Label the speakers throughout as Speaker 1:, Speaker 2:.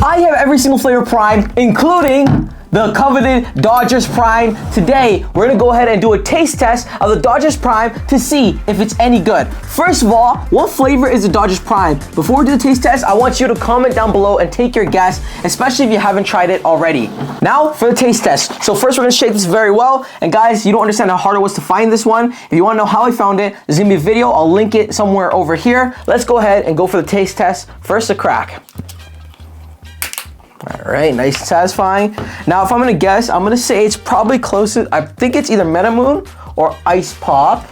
Speaker 1: I have every single flavor Prime, including the coveted Dodgers Prime. Today, we're gonna go ahead and do a taste test of the Dodgers Prime to see if it's any good. First of all, what flavor is the Dodgers Prime? Before we do the taste test, I want you to comment down below and take your guess, especially if you haven't tried it already. Now, for the taste test. So first, we're gonna shake this very well. And guys, you don't understand how hard it was to find this one. If you wanna know how I found it, there's gonna be a video. I'll link it somewhere over here. Let's go ahead and go for the taste test. First, a crack. All right, nice and satisfying. Now, if I'm gonna guess, I'm gonna say it's probably closest. I think it's either Metamoon or Ice Pop.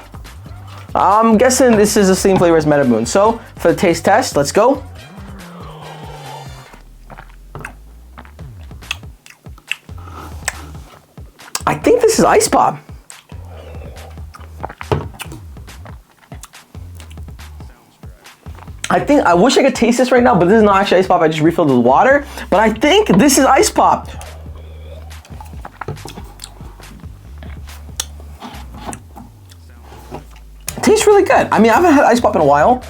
Speaker 1: I'm guessing this is the same flavor as Metamoon. So, for the taste test, let's go. I think this is Ice Pop. I wish I could taste this right now, but this is not actually Ice Pop. I just refilled it with water. But I think this is Ice Pop. It tastes really good. I mean, I haven't had Ice Pop in a while.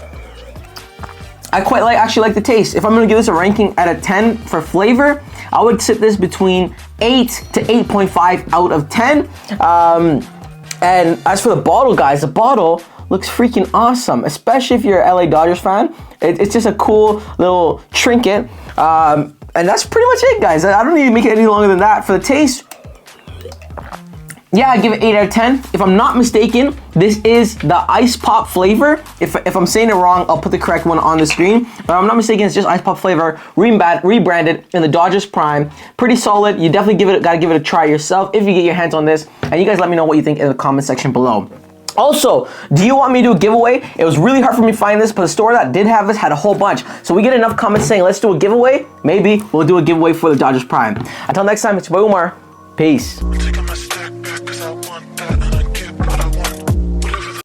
Speaker 1: I actually like the taste. If I'm gonna give this a ranking out of 10 for flavor, I would sit this between 8 to 8.5 out of 10. And as for the bottle, guys, the bottle looks freaking awesome, especially if you're an LA Dodgers fan. It's just a cool little trinket. And that's pretty much it, guys. I don't need to make it any longer than that. For the taste, yeah, I give it 8 out of 10. If I'm not mistaken, this is the Ice Pop flavor. If I'm saying it wrong, I'll put the correct one on the screen. But I'm not mistaken, it's just Ice Pop flavor, rebranded in the Dodgers Prime. Pretty solid. You definitely gotta give it a try yourself if you get your hands on this. And you guys let me know what you think in the comment section below. Also, do you want me to do a giveaway? It was really hard for me to find this, but the store that did have this had a whole bunch. So we get enough comments saying, let's do a giveaway. Maybe we'll do a giveaway for the Dodgers Prime. Until next time, it's your boy Umar. Peace.